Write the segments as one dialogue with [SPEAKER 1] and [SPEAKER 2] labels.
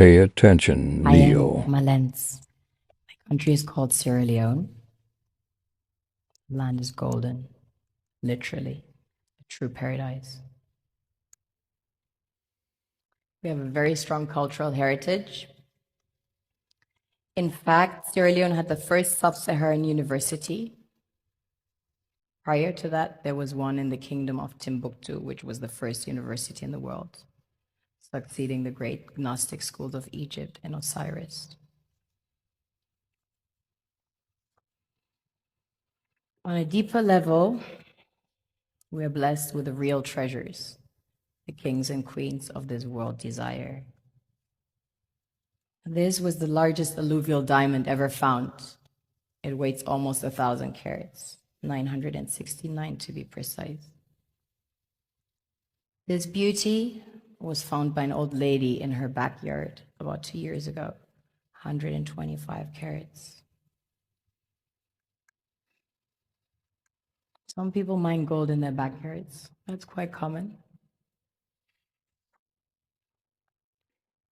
[SPEAKER 1] Pay attention,
[SPEAKER 2] I am
[SPEAKER 1] Neo.
[SPEAKER 2] Malens. My country is called Sierra Leone. Land is golden, literally, a true paradise. We have a very strong cultural heritage. In fact, Sierra Leone had the first sub-Saharan university. Prior to that, there was one in the Kingdom of Timbuktu, which was the first university in the world, succeeding the great Gnostic schools of Egypt and Osiris. On a deeper level, we are blessed with the real treasures the kings and queens of this world desire. This was the largest alluvial diamond ever found. It weighs almost 1,000 carats, 969 to be precise. This beauty was found by an old lady in her backyard about 2 years ago, 125 carats. Some people mine gold in their backyards. That's quite common.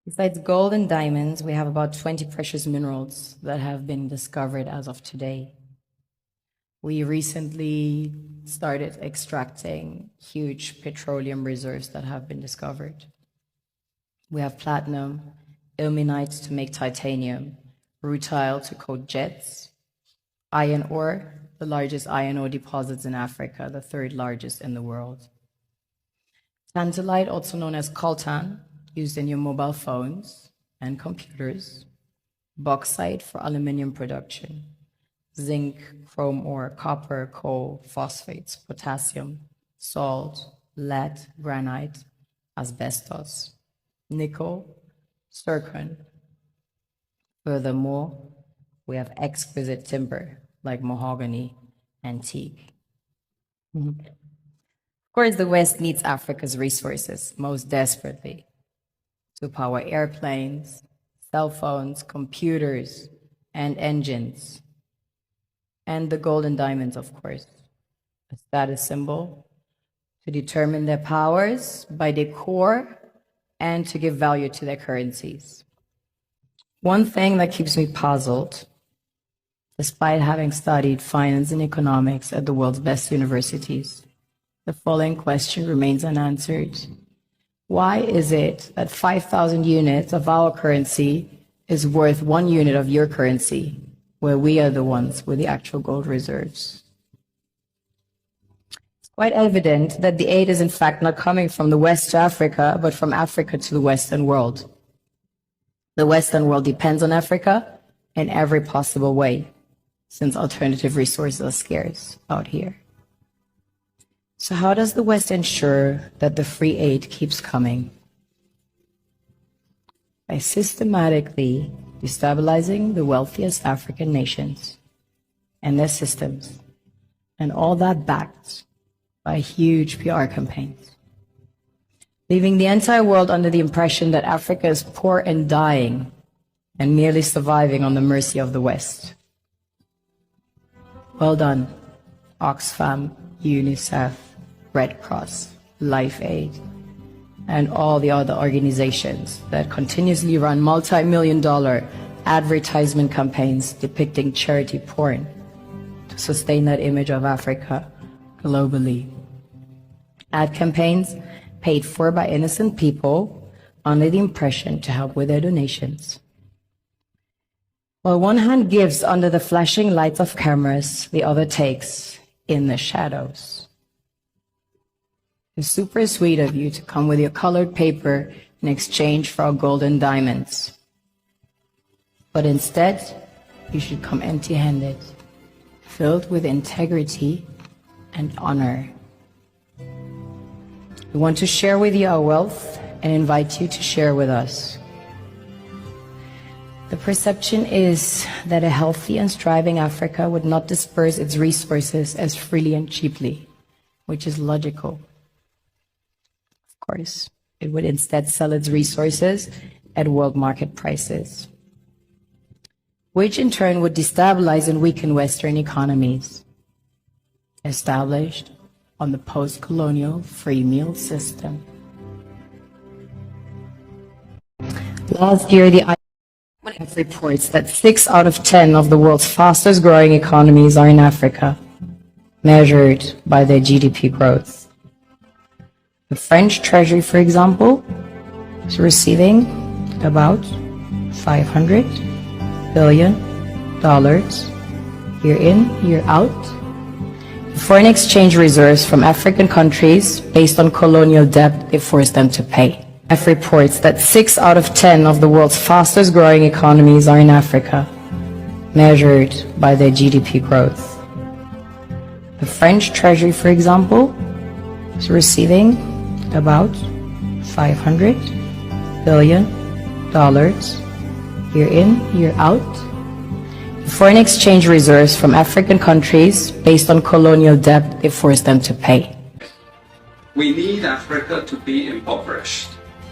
[SPEAKER 2] Besides gold and diamonds, we have about 20 precious minerals that have been discovered as of today. We recently started extracting huge petroleum reserves that have been discovered. We have platinum, ilmenite to make titanium, rutile to coat jets, iron ore, the largest iron ore deposits in Africa, the third largest in the world. Tantalite, also known as coltan, used in your mobile phones and computers. Bauxite for aluminum production. Zinc, chrome ore, copper, coal, phosphates, potassium, salt, lead, granite, asbestos, nickel, zircon. Furthermore, we have exquisite timber like mahogany and teak. Of course, the West needs Africa's resources most desperately to power airplanes, cell phones, computers, and engines. And the gold and diamonds, of course, a status symbol to determine their powers by their core and to give value to their currencies. One thing that keeps me puzzled, despite having studied finance and economics at the world's best universities, the following question remains unanswered. Why is it that 5,000 units of our currency is worth 1 unit of your currency, where we are the ones with the actual gold reserves? It's quite evident that the aid is in fact not coming from the West to Africa, but from Africa to the Western world. The Western world depends on Africa in every possible way, since alternative resources are scarce out here. So how does the West ensure that the free aid keeps coming? By systematically destabilizing the wealthiest African nations and their systems, and all that backed by huge PR campaigns, leaving the entire world under the impression that Africa is poor and dying and merely surviving on the mercy of the West. Well done, Oxfam, UNICEF, Red Cross, Life Aid, and all the other organizations that continuously run multi-million-dollar advertisement campaigns depicting charity porn to sustain that image of Africa globally. Ad campaigns paid for by innocent people under the impression to help with their donations. While one hand gives under the flashing lights of cameras, the other takes in the shadows. It's super sweet of you to come with your colored paper in exchange for our gold and diamonds. But instead, you should come empty-handed, filled with integrity and honor. We want to share with you our wealth and invite you to share with us. The perception is that a healthy and striving Africa would not disperse its resources as freely and cheaply, which is logical. Of course, it would instead sell its resources at world market prices, which in turn would destabilize and weaken Western economies, established on the post-colonial free meal system. Last year, the IMF reports that 6 out of 10 of the world's fastest growing economies are in Africa, measured by their GDP growth. The French Treasury, for example, is receiving about $500 billion year in, year out. The foreign exchange reserves from African countries based on colonial debt they forced them to pay. IMF reports that 6 out of 10 of the world's fastest growing economies are in Africa, measured by their GDP growth. The French Treasury, for example, is receiving about $500 billion year in, year out. The foreign exchange reserves from African countries based on colonial debt they forced them to pay.
[SPEAKER 1] We need Africa to be impoverished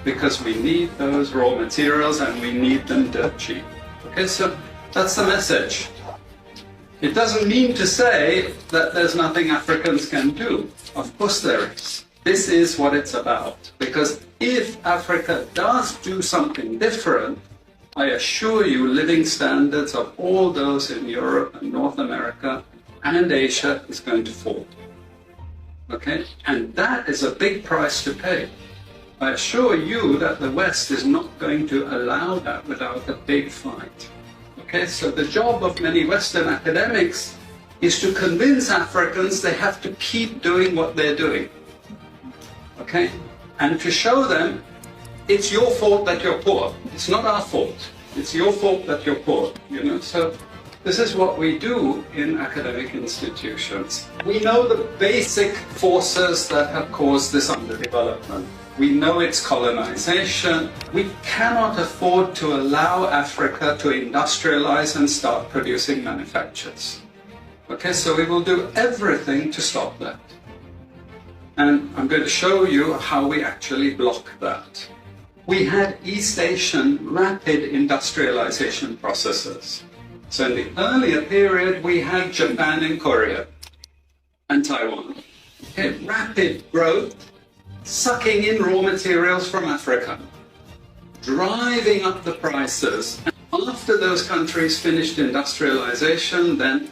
[SPEAKER 1] because we need those raw materials and we need them dirt cheap. Okay, so that's the message. It doesn't mean to say that there's nothing Africans can do. Of course there is. This is what it's about. Because if Africa does do something different, I assure you living standards of all those in Europe and North America and Asia is going to fall. Okay? And that is a big price to pay. I assure you that the West is not going to allow that without a big fight. Okay, so the job of many Western academics is to convince Africans they have to keep doing what they're doing. Okay, and to show them it's your fault that you're poor. It's not our fault. It's your fault that you're poor. You know, so this is what we do in academic institutions. We know the basic forces that have caused this underdevelopment. We know it's colonization. We cannot afford to allow Africa to industrialize and start producing manufactures. Okay, so we will do everything to stop that. And I'm going to show you how we actually block that. We had East Asian rapid industrialization processes. So in the earlier period, we had Japan and Korea and Taiwan. Okay, rapid growth, sucking in raw materials from Africa, driving up the prices. And after those countries finished industrialization, then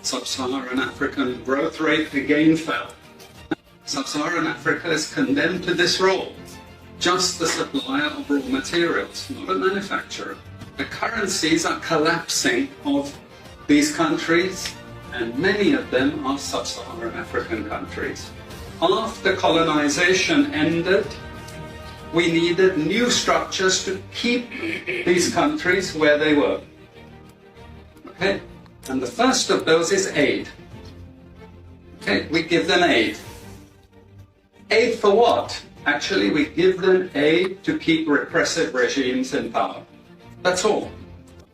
[SPEAKER 1] sub-Saharan African growth rate again fell. Sub-Saharan Africa is condemned to this role, just the supplier of raw materials, not a manufacturer. The currencies are collapsing of these countries, and many of them are sub-Saharan African countries. After colonization ended, we needed new structures to keep these countries where they were. Okay? And the first of those is aid. Okay, we give them aid. Aid for what? Actually, we give them aid to keep repressive regimes in power. That's all.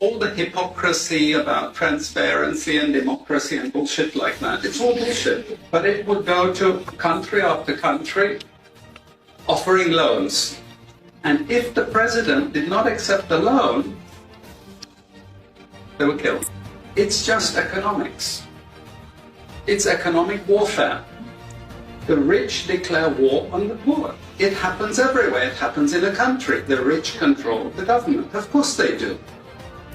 [SPEAKER 1] All the hypocrisy about transparency and democracy and bullshit like that, it's all bullshit. But it would go to country after country offering loans. And if the president did not accept the loan, they were killed. It's just economics. It's economic warfare. The rich declare war on the poor. It happens everywhere. It happens in a country. The rich control the government. Of course they do.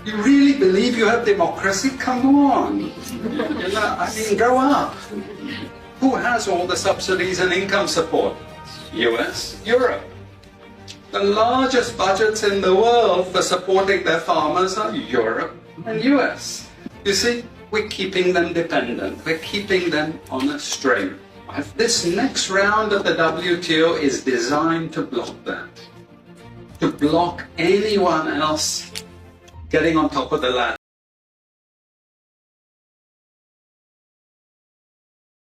[SPEAKER 1] You really believe you have democracy? Come on. You know, I mean, grow up. Who has all the subsidies and income support? US, Europe. The largest budgets in the world for supporting their farmers are Europe and US. You see, we're keeping them dependent. We're keeping them on a string. This next round of the WTO is designed to block that. To block anyone else getting on top of the ladder.